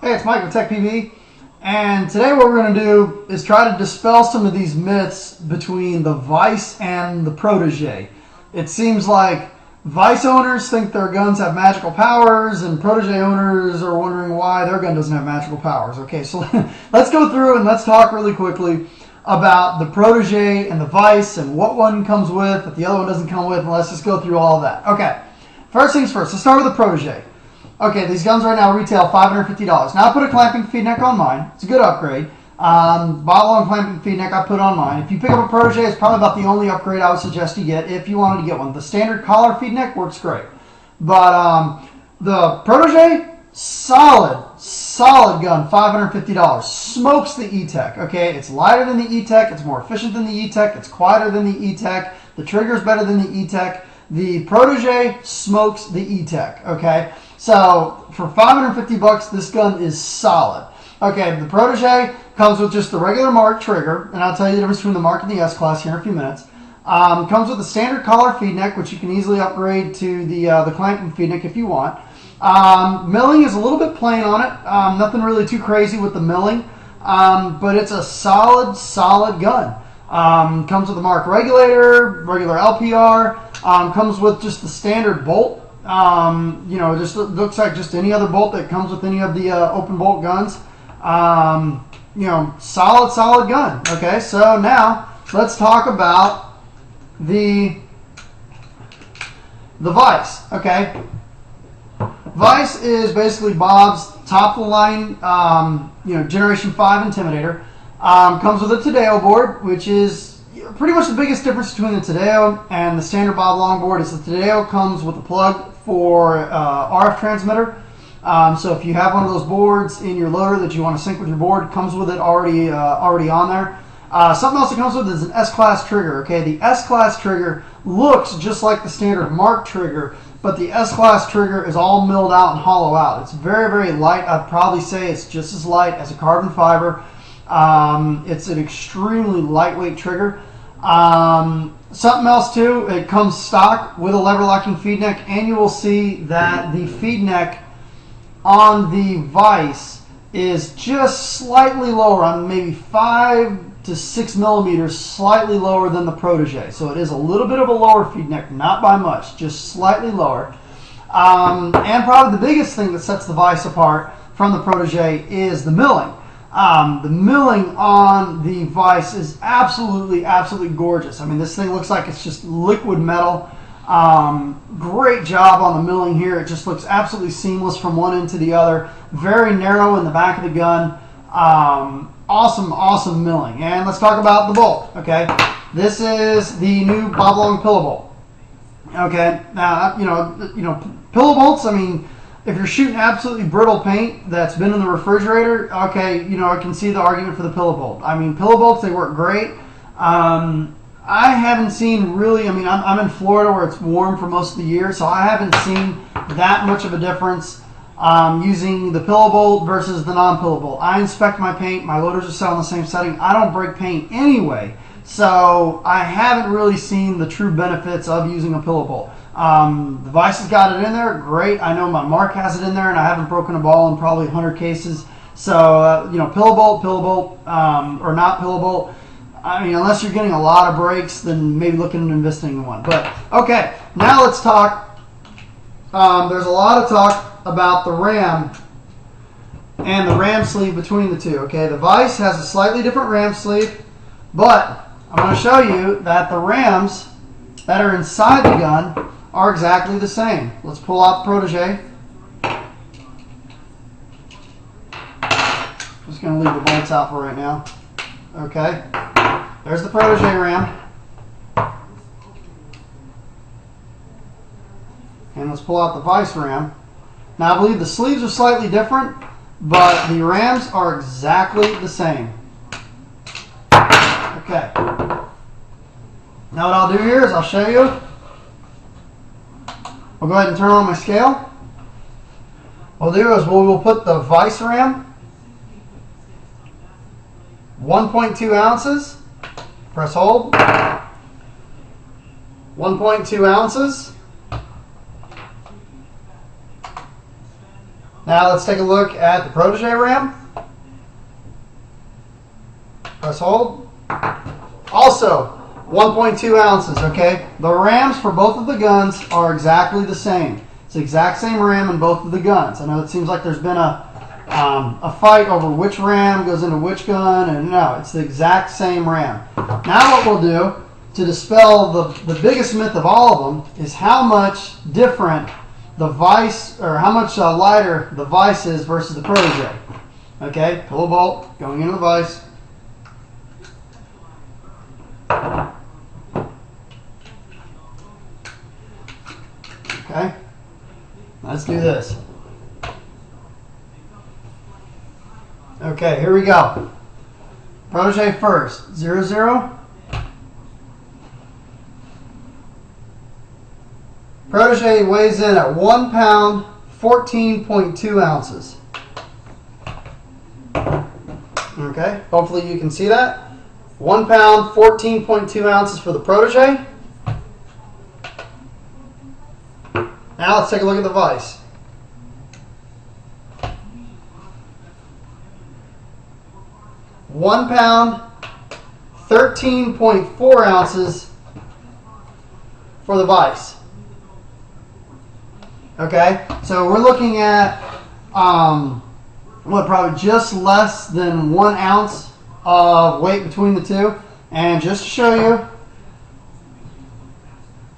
Hey, it's Mike with Tech PV, and today what we're going to do is try to dispel some of these myths between the Vice and the Protege. It seems like Vice owners think their guns have magical powers, and Protege owners are wondering why their gun doesn't have magical powers. Okay, so let's go through and let's talk really quickly about the Protege and the Vice and what one comes with, if the other one doesn't come with, and let's just go through all of that. Okay, first things first, let's start with the Protege. Okay, these guns right now retail $550. Now I put a clamping feed neck on mine. It's a good upgrade. Bob-long clamping feed neck I put on mine. If you pick up a Protege, it's probably about the only upgrade I would suggest you get if you wanted to get one. The standard collar feed neck works great. But the Protege, solid gun, $550. Smokes the E-Tech, okay? It's lighter than the E-Tech. It's more efficient than the E-Tech. It's quieter than the E-Tech. The trigger's better than the E-Tech. The Protege smokes the E-Tech, okay? So for $550, this gun is solid. Okay, the Protege comes with just the regular Mark trigger, and I'll tell you the difference between the Mark and the S-Class here in a few minutes. Comes with the standard collar feed neck, which you can easily upgrade to the clamping feed neck if you want. Milling is a little bit plain on it. Nothing really too crazy with the milling, but it's a solid gun. Comes with the Mark regulator, regular LPR. Comes with just the standard bolt. You know, it just looks like just any other bolt that comes with any of the open bolt guns. You know, solid gun. Okay, so now let's talk about the Vice. Okay, Vice is basically Bob's top of the line, you know, Generation 5 Intimidator. Comes with a Tadeo board, which is pretty much the biggest difference between the Tadeo and the standard Bob long board is the Tadeo comes with a plug for RF transmitter. So if you have one of those boards in your loader that you want to sync with your board, comes with it already on there. Something else it comes with is an S-Class trigger. Okay, the S-Class trigger looks just like the standard Mark trigger, but the S-Class trigger is all milled out and hollow out. It's very light. I'd probably say it's just as light as a carbon fiber. It's an extremely lightweight trigger. Something else too, it comes stock with a lever locking feed neck, and you will see that the feed neck on the Vice is just slightly lower, on maybe 5 to 6 millimeters, slightly lower than the Protege. So it is a little bit of a lower feed neck, not by much, just slightly lower. And probably the biggest thing that sets the Vice apart from the Protege is the milling. The milling on the Vice is absolutely gorgeous. I mean, this thing looks like it's just liquid metal. Great job on the milling here. It just looks absolutely seamless from one end to the other. Very narrow in the back of the gun. Awesome milling. And let's talk about the bolt. Okay, this is the new Bob Long pillow bolt. Okay, now you know pillow bolts. I mean, if you're shooting absolutely brittle paint that's been in the refrigerator, okay, you know, I can see the argument for the pillow bolt. I mean, pillow bolts, they work great. I haven't seen really, I mean, I'm in Florida where it's warm for most of the year, so I haven't seen that much of a difference using the pillow bolt versus the non-pillow bolt. I inspect my paint. My loaders are set on the same setting. I don't break paint anyway, so I haven't really seen the true benefits of using a pillow bolt. The Vice has got it in there, great. I know my Mark has it in there, and I haven't broken a ball in probably 100 cases. So, you know, pillow bolt, or not pillow bolt. I mean, unless you're getting a lot of breaks, then maybe looking at investing in one. But, okay, now let's talk. There's a lot of talk about the ram and the ram sleeve between the two. Okay, the Vice has a slightly different ram sleeve, but I'm going to show you that the rams that are inside the gun are exactly the same. Let's pull out the Protege. Just going to leave the bolts out for right now. Okay, there's the Protege ram. And let's pull out the Vice ram. Now I believe the sleeves are slightly different, but the rams are exactly the same. Okay. Now what I'll do here is I'll show you. I'll go ahead and turn on my scale. What we'll do is we'll put the Vice ram, 1.2 ounces. Press hold. 1.2 ounces. Now let's take a look at the Protege ram. Press hold. Also, 1.2 ounces, okay? The rams for both of the guns are exactly the same. It's the exact same ram in both of the guns. I know it seems like there's been a fight over which ram goes into which gun, and no, it's the exact same ram. Now what we'll do to dispel the biggest myth of all of them is how much different the Vice, or how much lighter the Vice is versus the Protege. Okay, pillow bolt going into the Vice. Okay, let's do this. Okay, here we go. Protege first, 0-0. Protege weighs in at 1 pound, 14.2 ounces. Okay, hopefully you can see that. 1 pound, 14.2 ounces for the Protege. Now let's take a look at the Vice. £1 pound, 13.4 ounces for the Vice. Okay, so we're looking at probably just less than 1 ounce of weight between the two. And just to show you,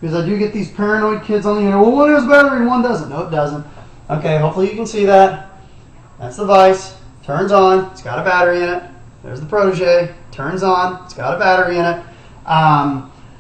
because I do get these paranoid kids on the internet, well, one has battery and one doesn't. No, it doesn't. Okay, hopefully you can see that. That's the Vice. Turns on. It's got a battery in it. There's the Protege. Turns on. It's got a battery in it.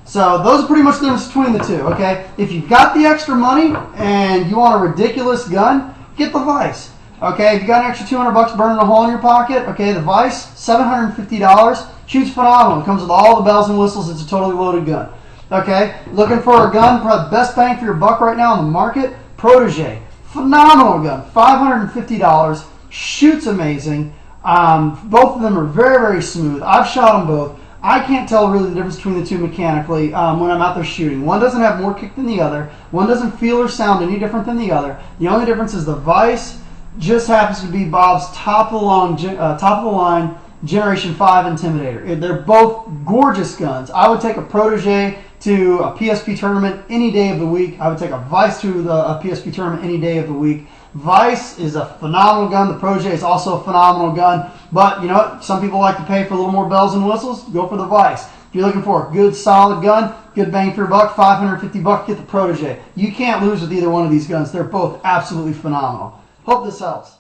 So those are pretty much the difference between the two, okay? If you've got the extra money and you want a ridiculous gun, get the Vice. Okay, if you got an extra $200 burning a hole in your pocket, okay, the Vice, $750. Shoots phenomenal. It comes with all the bells and whistles. It's a totally loaded gun. Okay, looking for a gun, probably the best bang for your buck right now on the market, Protege. Phenomenal gun, $550. Shoots amazing. Both of them are very, very smooth. I've shot them both. I can't tell really the difference between the two mechanically when I'm out there shooting. One doesn't have more kick than the other. One doesn't feel or sound any different than the other. The only difference is the Vice just happens to be Bob's top of the line Generation 5 Intimidator. They're both gorgeous guns. I would take a Protege to a PSP tournament any day of the week. I would take a Vice to a PSP tournament any day of the week. Vice is a phenomenal gun. The Protege is also a phenomenal gun. But you know what? Some people like to pay for a little more bells and whistles. Go for the Vice. If you're looking for a good, solid gun, good bang for your buck, $550, get the Protege. You can't lose with either one of these guns. They're both absolutely phenomenal. Hope this helps.